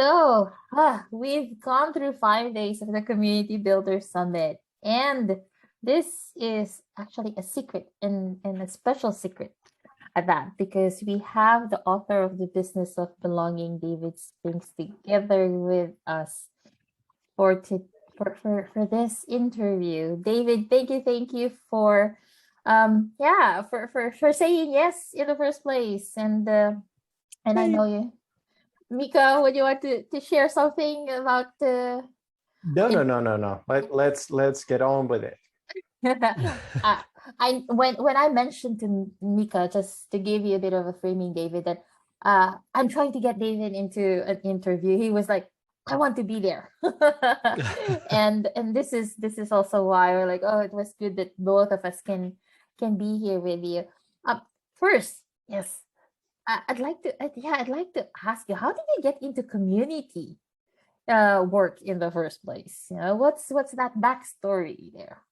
So, we've gone through 5 days of the Community Builder Summit, and this is actually a secret and a special secret at that because we have the author of The Business of Belonging, David Spinks, together with us for to for this interview. David, thank you for for saying yes in the first place, and I know you. Miikka, would you want to share something about the No, no, it? no, no, no. Let's get on with it. I when I mentioned to Miikka, just to give you a bit of a framing, David, that I'm trying to get David into an interview. He was like, I want to be there. And this is also why we're like, oh, it was good that both of us can be here with you. First, yes. I'd like to ask you, how did you get into community work in the first place? You know, what's that backstory there?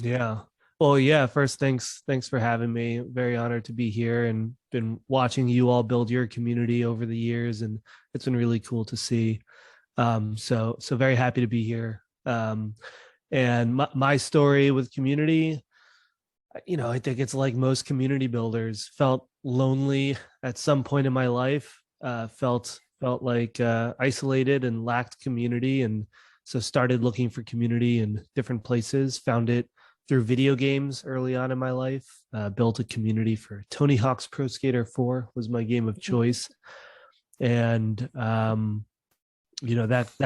Yeah. Well, yeah, first thanks for having me. Very honored to be here and been watching you all build your community over the years, and it's been really cool to see. So very happy to be here. And my story with community, I think it's like most community builders, felt lonely at some point in my life, felt like isolated and lacked community, and so started looking for community in different places. Found it through video games early on in my life. Built a community for Tony Hawk's Pro Skater 4 was my game of choice, and that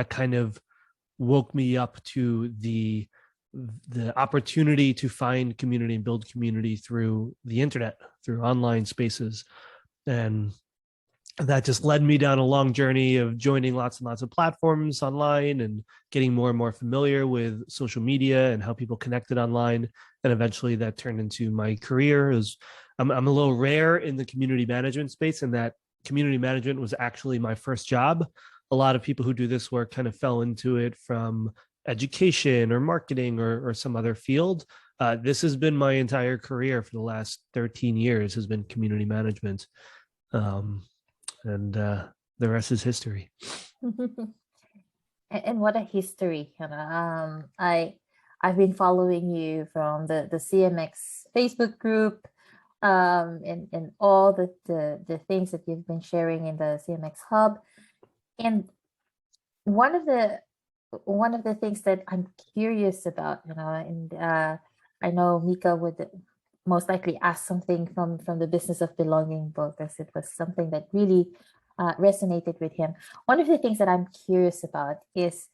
kind of woke me up to the opportunity to find community and build community through the internet, through online spaces. And that just led me down a long journey of joining lots and lots of platforms online and getting more and more familiar with social media and how people connected online. And eventually that turned into my career. I'm a little rare in the community management space, and that community management was actually my first job. A lot of people who do this work kind of fell into it from education or marketing or some other field. This has been my entire career for the last 13 years, has been community management. And the rest is history. And what a history. I've been following you from the CMX Facebook group, and all the things that you've been sharing in the CMX hub. And one of the one of the things that I'm curious about, and I know Miikka would most likely ask something from the business of belonging book, as it was something that really resonated with him. One of the things that I'm curious about is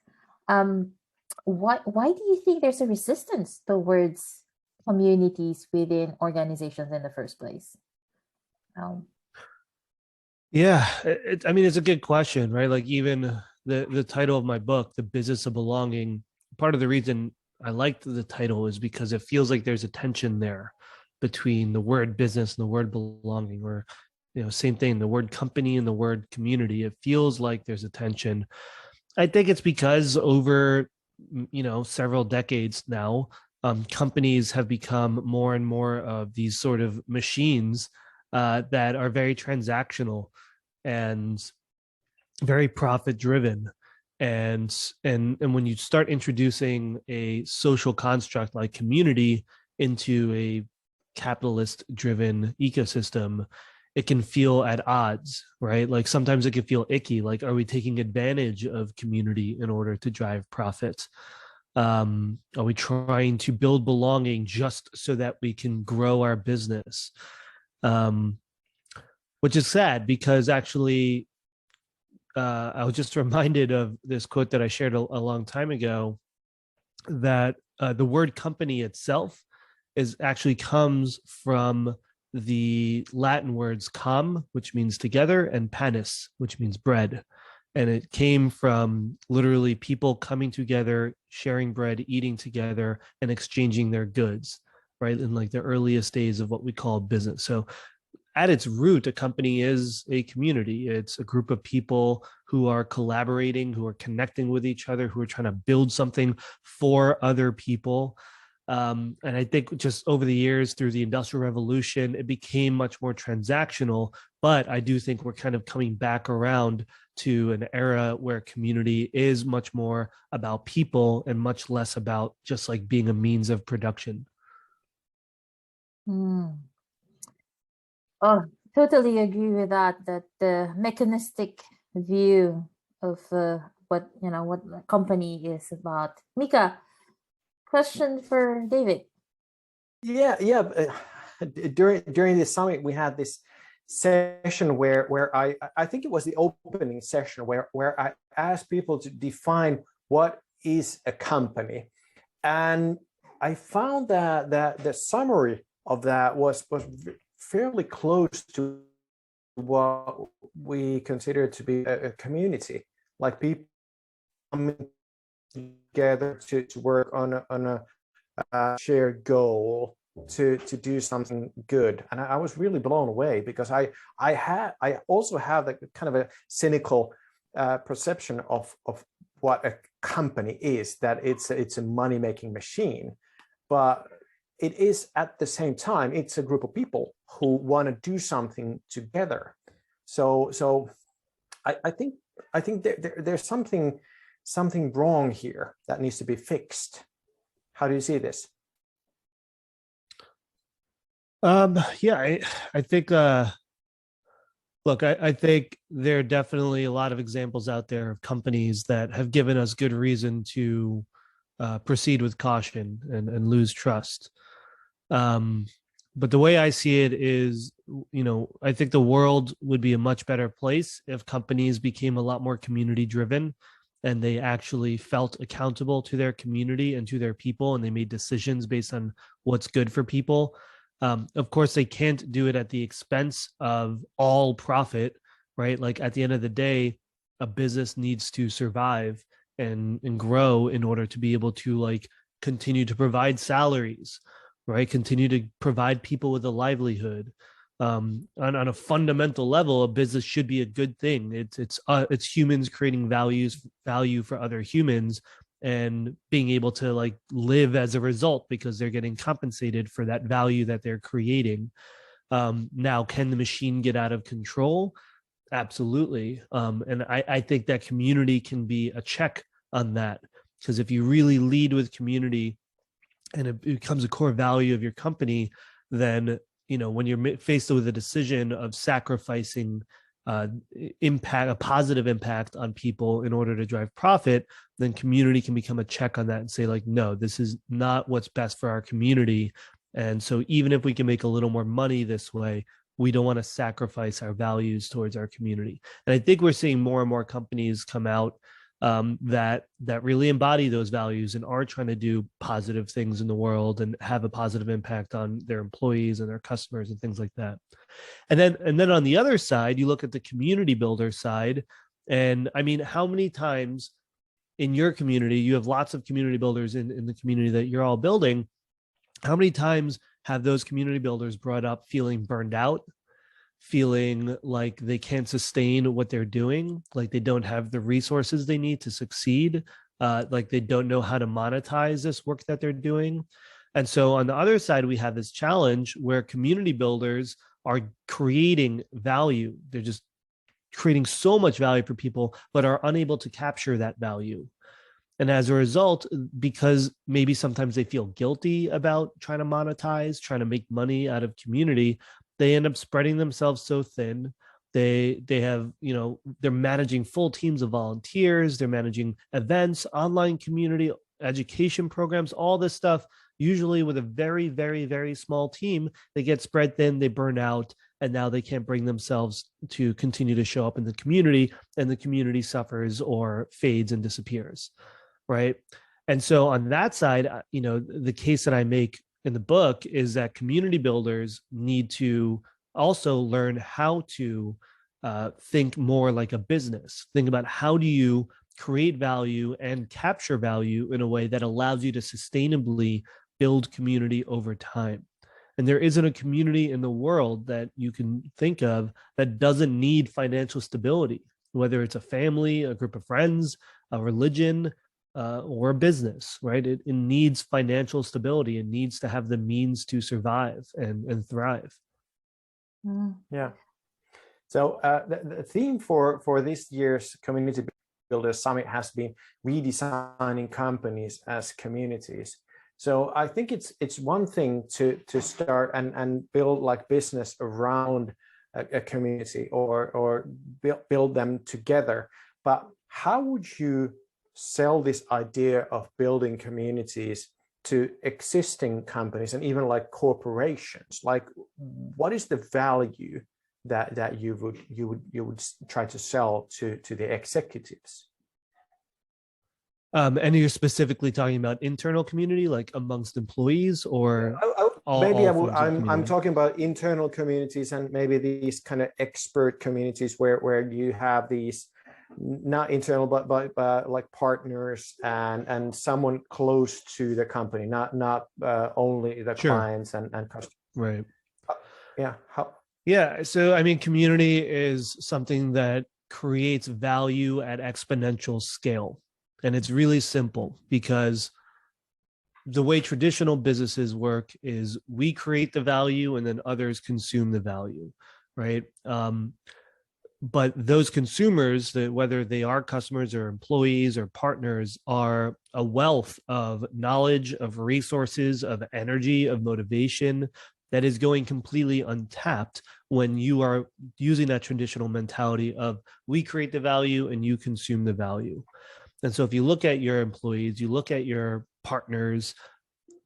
why do you think there's a resistance towards communities within organizations in the first place? Yeah, I mean, it's a good question, right? Like even the title of my book, The Business of Belonging, part of the reason I liked the title is because it feels like there's a tension there between the word business and the word belonging, or same thing, the word company and the word community. It feels like there's a tension. I think it's because over several decades now, companies have become more and more of these sort of machines that are very transactional and very profit driven. And when you start introducing a social construct like community into a capitalist driven ecosystem, it can feel at odds, right? Like sometimes it can feel icky. Like, are we taking advantage of community in order to drive profit? Are we trying to build belonging just so that we can grow our business? Which is sad, because actually, I was just reminded of this quote that I shared a long time ago, that the word company itself actually comes from the Latin words com, which means together, and panis, which means bread. And it came from literally people coming together, sharing bread, eating together, and exchanging their goods, right? In like the earliest days of what we call business. So at its root, a company is a community. It's a group of people who are collaborating, who are connecting with each other, who are trying to build something for other people. And I think just over the years, through the Industrial Revolution, it became much more transactional, But I do think we're kind of coming back around to an era where community is much more about people and much less about just like being a means of production. Oh, totally agree with that. That the mechanistic view of what what a company is about. Miikka, question for David. Yeah, yeah. During this summit, we had this session where I think it was the opening session where I asked people to define what is a company, and I found that the summary of that was fairly close to what we consider to be a community, like people coming together to work on a shared goal to do something good. And I was really blown away because I also have a kind of a cynical perception of what a company is, that it's a money-making machine, but it is at the same time, it's a group of people who want to do something together. So I think there's something wrong here that needs to be fixed. How do you see this? Yeah, I think look, I think there are definitely a lot of examples out there of companies that have given us good reason to proceed with caution and lose trust. But the way I see it is, I think the world would be a much better place if companies became a lot more community driven and they actually felt accountable to their community and to their people, and they made decisions based on what's good for people. Of course, they can't do it at the expense of all profit, right? Like at the end of the day, a business needs to survive and grow in order to be able to like continue to provide salaries, right? Continue to provide people with a livelihood. On a fundamental level, a business should be a good thing. It's humans creating value for other humans and being able to like live as a result because they're getting compensated for that value that they're creating. Now, can the machine get out of control? Absolutely. And I think that community can be a check on that, because if you really lead with community and it becomes a core value of your company, then when you're faced with a decision of sacrificing a positive impact on people in order to drive profit, then community can become a check on that and say like, no, this is not what's best for our community. And so even if we can make a little more money this way, we don't want to sacrifice our values towards our community. And I think we're seeing more and more companies come out that really embody those values and are trying to do positive things in the world and have a positive impact on their employees and their customers and things like that. And then on the other side, you look at the community builder side, and I mean, how many times in your community, you have lots of community builders in the community that you're all building, how many times have those community builders brought up feeling burned out, feeling like they can't sustain what they're doing, like they don't have the resources they need to succeed, like they don't know how to monetize this work that they're doing? And so on the other side, we have this challenge where community builders are creating value. They're just creating so much value for people, but are unable to capture that value. And as a result, because maybe sometimes they feel guilty about trying to monetize, trying to make money out of community, they end up spreading themselves so thin. They have, they're managing full teams of volunteers, they're managing events, online community, education programs, all this stuff, usually with a very, very, very small team. They get spread thin, they burn out, and now they can't bring themselves to continue to show up in the community, and the community suffers or fades and disappears. Right. And so on that side, the case that I make in the book is that community builders need to also learn how to think more like a business. Think about how do you create value and capture value in a way that allows you to sustainably build community over time. And there isn't a community in the world that you can think of that doesn't need financial stability, whether it's a family, a group of friends, a religion, or a business, right? It needs financial stability. It needs to have the means to survive and thrive. Yeah. So the theme for this year's Community Builder Summit has been redesigning companies as communities. So I think it's one thing to start and build like business around a community or build them together. But how would you sell this idea of building communities to existing companies and even like corporations? Like, what is the value that you would try to sell to the executives? And you're specifically talking about internal community, like amongst employees, or I'm talking about internal communities and maybe these kind of expert communities where you have these not internal but like partners and someone close to the company, not only the clients and customers. Right. Yeah. So I mean, community is something that creates value at exponential scale. And it's really simple, because the way traditional businesses work is we create the value and then others consume the value, right? But those consumers, whether they are customers or employees or partners, are a wealth of knowledge, of resources, of energy, of motivation that is going completely untapped when you are using that traditional mentality of we create the value and you consume the value. And so if you look at your employees, you look at your partners,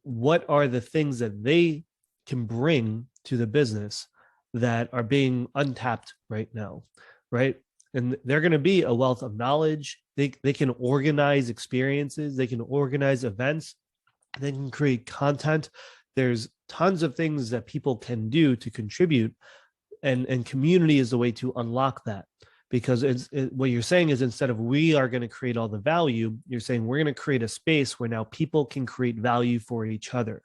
what are the things that they can bring to the business that are being untapped right now, right? And they're going to be a wealth of knowledge. They can organize experiences. They can organize events. They can create content. There's tons of things that people can do to contribute. And community is the way to unlock that. Because what you're saying is, instead of we are going to create all the value, you're saying we're going to create a space where now people can create value for each other,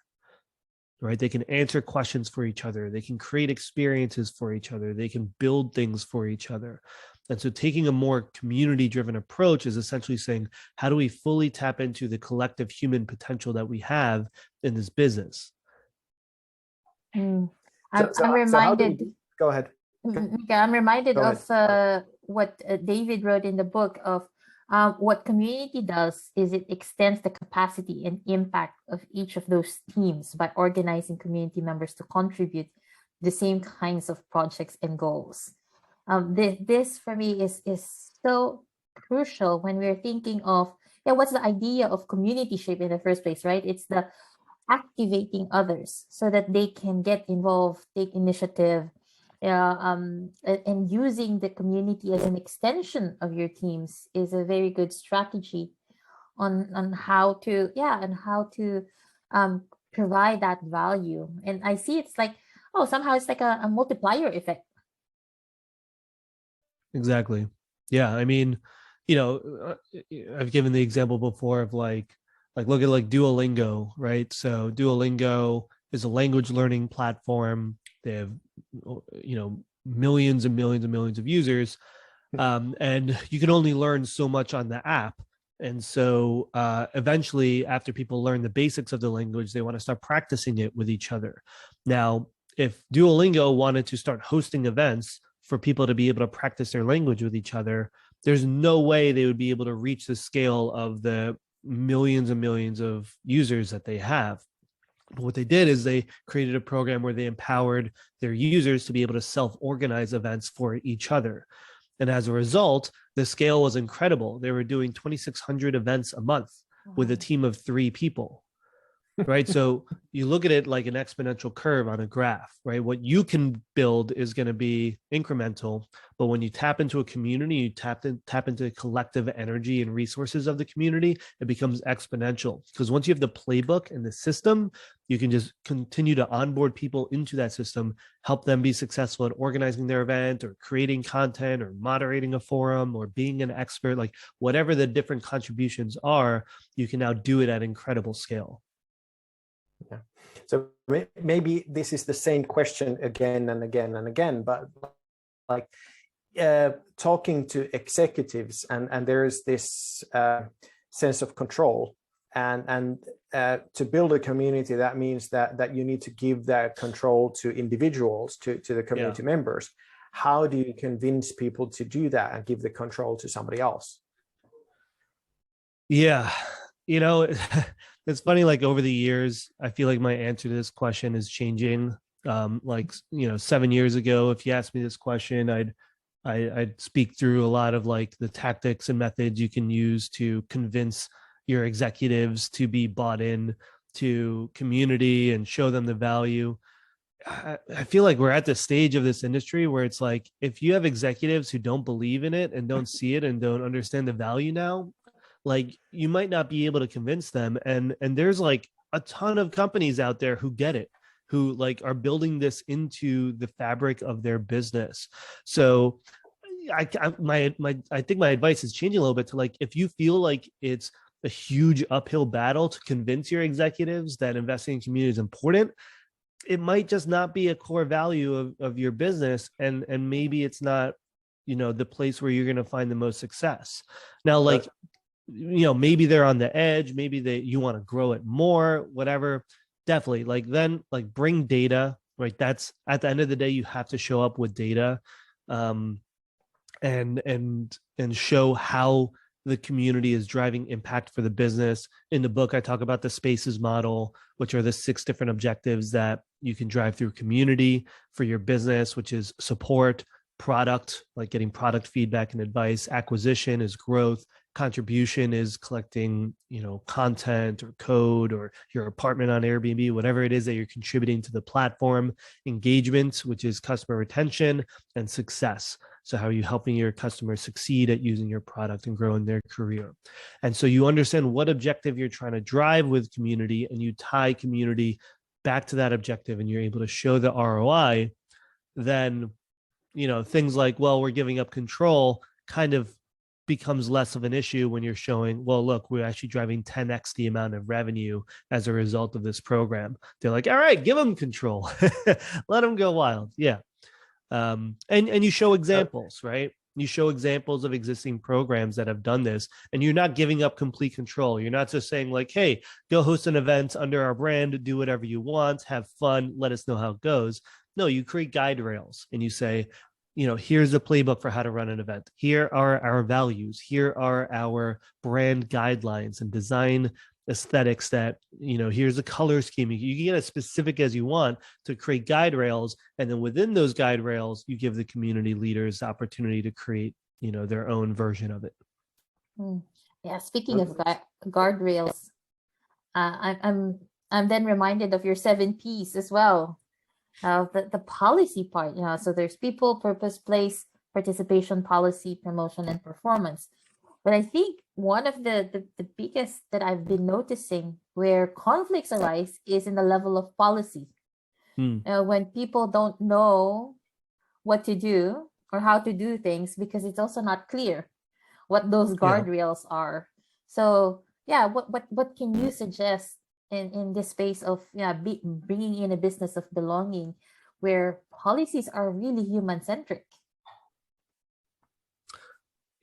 right? They can answer questions for each other. They can create experiences for each other. They can build things for each other. And so taking a more community-driven approach is essentially saying, how do we fully tap into the collective human potential that we have in this business? I'm reminded. Go ahead. I'm reminded of what David wrote in the book of what community does is it extends the capacity and impact of each of those teams by organizing community members to contribute the same kinds of projects and goals. This for me is so crucial when we're thinking of what's the idea of community shape in the first place, right? It's the activating others so that they can get involved, take initiative, and using the community as an extension of your teams is a very good strategy on how to provide that value. And I see it's like, somehow it's like a multiplier effect. Exactly. Yeah. I mean, I've given the example before of like look at like Duolingo, right? So Duolingo is a language learning platform. They have, millions and millions and millions of users. And you can only learn so much on the app. And so eventually, after people learn the basics of the language, they want to start practicing it with each other. Now, if Duolingo wanted to start hosting events for people to be able to practice their language with each other, there's no way they would be able to reach the scale of the millions and millions of users that they have. But what they did is they created a program where they empowered their users to be able to self-organize events for each other. And as a result, the scale was incredible. They were doing 2,600 events a month with a team of 3 people, right? So you look at it like an exponential curve on a graph, right? What you can build is going to be incremental, but when you tap into a community, you tap into the collective energy and resources of the community, it becomes exponential. Because once you have the playbook and the system, you can just continue to onboard people into that system, help them be successful at organizing their event or creating content or moderating a forum or being an expert, like whatever the different contributions are, you can now do it at incredible scale. Yeah. So maybe this is the same question again and again and again, but like talking to executives and there is this sense of control and to build a community, that means that you need to give that control to individuals, to the community members. how do you convince people to do that and give the control to somebody else? Yeah, you know, it's funny, like over the years, I feel like my answer to this question is changing. Like, 7 years ago, if you asked me this question, I'd speak through a lot of like the tactics and methods you can use to convince your executives to be bought in to community and show them the value. I feel like we're at the stage of this industry where it's like, if you have executives who don't believe in it and don't see it and don't understand the value now, like you might not be able to convince them. And there's like a ton of companies out there who get it, who like are building this into the fabric of their business. So I think my advice is changing a little bit to like, if you feel like it's a huge uphill battle to convince your executives that investing in community is important, it might just not be a core value of your business, and maybe it's not, the place where you're going to find the most success. Now, like, maybe they're on the edge, maybe you want to grow it more, whatever. Definitely, like, then like bring data, right? That's at the end of the day, you have to show up with data, and show how the community is driving impact for the business. In the book, I talk about the spaces model, which are the 6 different objectives that you can drive through community for your business, which is support, product, like getting product feedback and advice, acquisition is growth, contribution is collecting, content or code or your apartment on Airbnb, whatever it is that you're contributing to the platform, engagement, which is customer retention, and success. So how are you helping your customers succeed at using your product and growing their career? And so you understand what objective you're trying to drive with community, and you tie community back to that objective, and you're able to show the ROI. Then, things like, well, we're giving up control kind of becomes less of an issue when you're showing, well, look, we're actually driving 10x the amount of revenue as a result of this program. They're like, all right, give them control. Let them go wild. Yeah. And you show examples, right? You show examples of existing programs that have done this, and you're not giving up complete control. You're not just saying like, hey, go host an event under our brand, do whatever you want, have fun, let us know how it goes. No, you create guide rails and you say, here's a playbook for how to run an event. Here are our values. Here are our brand guidelines and design aesthetics that, here's a color scheme. You can get as specific as you want to create guide rails. And then within those guide rails, you give the community leaders the opportunity to create, their own version of it. Yeah. Speaking of guardrails, I'm then reminded of your 7 P's as well. The policy part, so there's people, purpose, place, participation, policy, promotion, and performance. But I think one of the biggest that I've been noticing where conflicts arise is in the level of policy. When people don't know what to do or how to do things, because it's also not clear what those guardrails are. So yeah, what can you suggest in this space of bringing in a business of belonging where policies are really human-centric?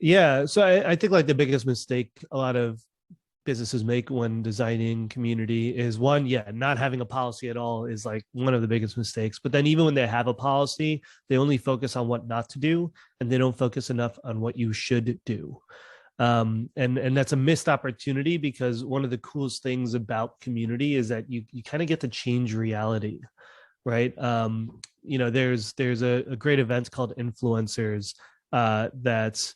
Yeah, so I think like the biggest mistake a lot of businesses make when designing community is one, not having a policy at all is like one of the biggest mistakes. But then even when they have a policy, they only focus on what not to do, and they don't focus enough on what you should do. And that's a missed opportunity, because one of the coolest things about community is that you kind of get to change reality, right? There's a great event called Influencers that's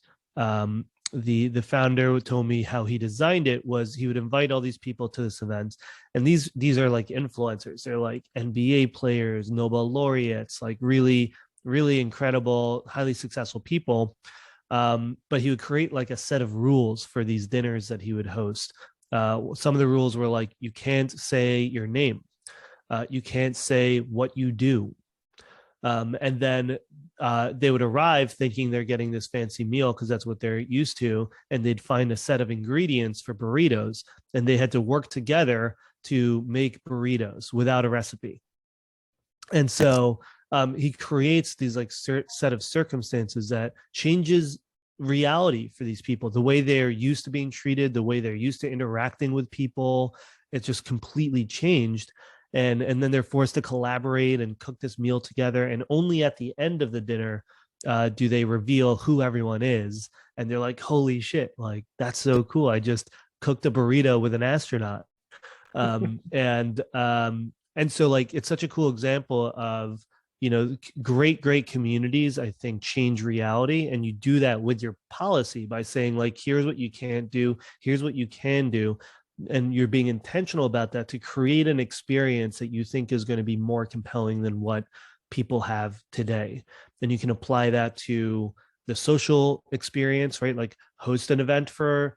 the founder told me how he designed it was he would invite all these people to this event, and these are like influencers. They're like NBA players, Nobel laureates, like really, really incredible, highly successful people. But he would create like a set of rules for these dinners that he would host. Some of the rules were like, you can't say your name. You can't say what you do. And then they would arrive thinking they're getting this fancy meal because that's what they're used to. And they'd find a set of ingredients for burritos, and they had to work together to make burritos without a recipe. And so he creates these like set of circumstances that changes reality for these people, the way they're used to being treated, the way they're used to interacting with people. It's just completely changed. And then they're forced to collaborate and cook this meal together. And only at the end of the dinner do they reveal who everyone is, and they're like, holy shit, like that's so cool, I just cooked a burrito with an astronaut. And so like it's such a cool example of, great communities, I think, change reality. And you do that with your policy by saying, like, here's what you can't do, here's what you can do, and you're being intentional about that to create an experience that you think is going to be more compelling than what people have today. And you can apply that to the social experience, right? Like host an event for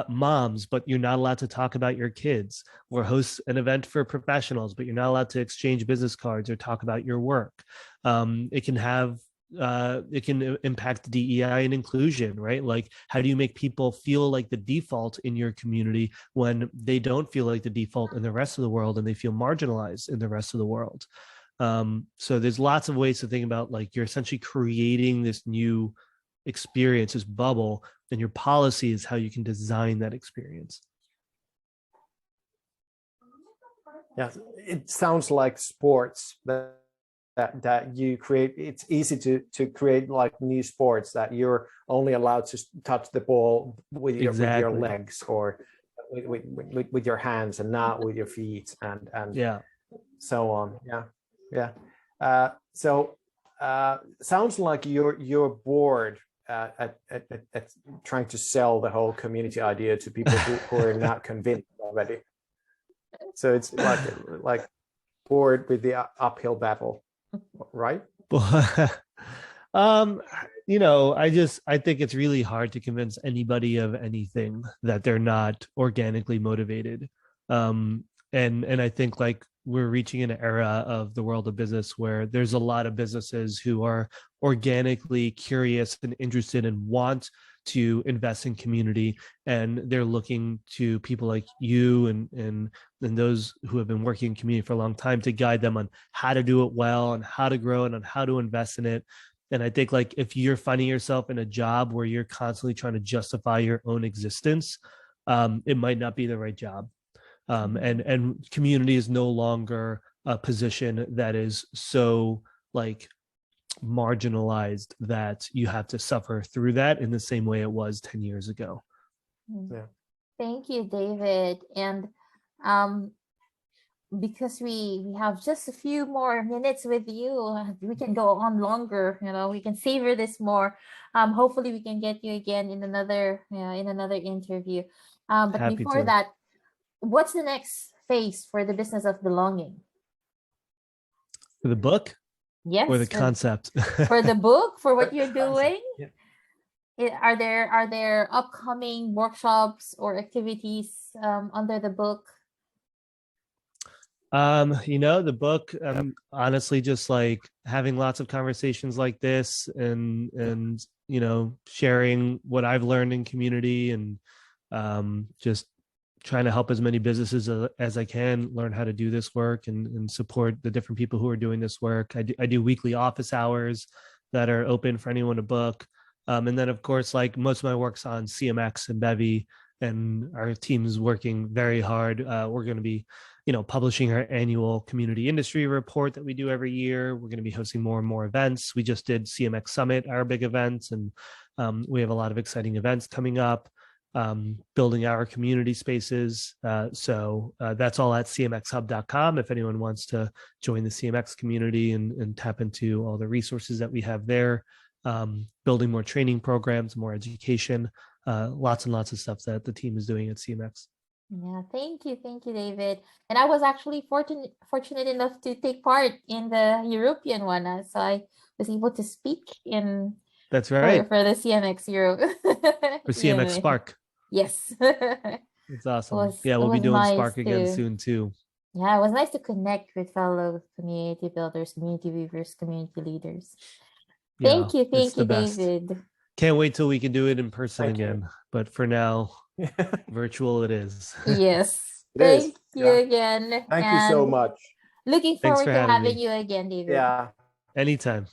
moms, but you're not allowed to talk about your kids, or host an event for professionals, but you're not allowed to exchange business cards or talk about your work. It can impact DEI and inclusion, right? Like, how do you make people feel like the default in your community when they don't feel like the default in the rest of the world, and they feel marginalized in the rest of the world? So there's lots of ways to think about, like, you're essentially creating this new experience, this bubble, and your policy is how you can design that experience. Yeah, it sounds like sports that you create. It's easy to create like new sports that you're only allowed to touch the ball with your legs, or with your hands, and not with your feet, and so on. Sounds like you're bored at trying to sell the whole community idea to people who are not convinced already. So it's like bored with the uphill battle, right? I think it's really hard to convince anybody of anything that they're not organically motivated. And I think, like, we're reaching an era of the world of business where there's a lot of businesses who are organically curious and interested and want to invest in community, and they're looking to people like you and those who have been working in community for a long time to guide them on how to do it well, and how to grow it, and how to invest in it. And I think, like, if you're finding yourself in a job where you're constantly trying to justify your own existence, it might not be the right job. And community is no longer a position that is so, like, marginalized that you have to suffer through that in the same way it was 10 years ago. Yeah. Thank you, David. And because we have just a few more minutes with you, we can go on longer, we can savor this more. Hopefully we can get you again in another interview. But Happy before to. that, what's the next phase for the business of belonging? For the book? Yes. Or the concept? For the book, for what you're doing? Yeah. Are there upcoming workshops or activities under the book? The book, honestly just like having lots of conversations like this, and sharing what I've learned in community, and just trying to help as many businesses as I can learn how to do this work, and support the different people who are doing this work. I do weekly office hours that are open for anyone to book. And then, of course, like, most of my work's on CMX and Bevy, and our team's working very hard. We're going to be, publishing our annual community industry report that we do every year. We're going to be hosting more and more events. We just did CMX Summit, our big events, and we have a lot of exciting events coming up. Building our community spaces. So that's all at cmxhub.com if anyone wants to join the CMX community and tap into all the resources that we have there. Building more training programs, more education, lots and lots of stuff that the team is doing at CMX. Yeah, thank you, David. And I was actually fortunate enough to take part in the European one, so I was able to speak in. That's right. For the CMX Europe. For CMX Spark. Yes. It's awesome. We'll be doing nice Spark again soon too. Yeah, it was nice to connect with fellow community builders, community weavers, community leaders. Thank you, David. Can't wait till we can do it in person again. But for now, virtual it is. Yes. Thank you again. Thank you so much. Looking forward to having you again, David. Yeah. Anytime.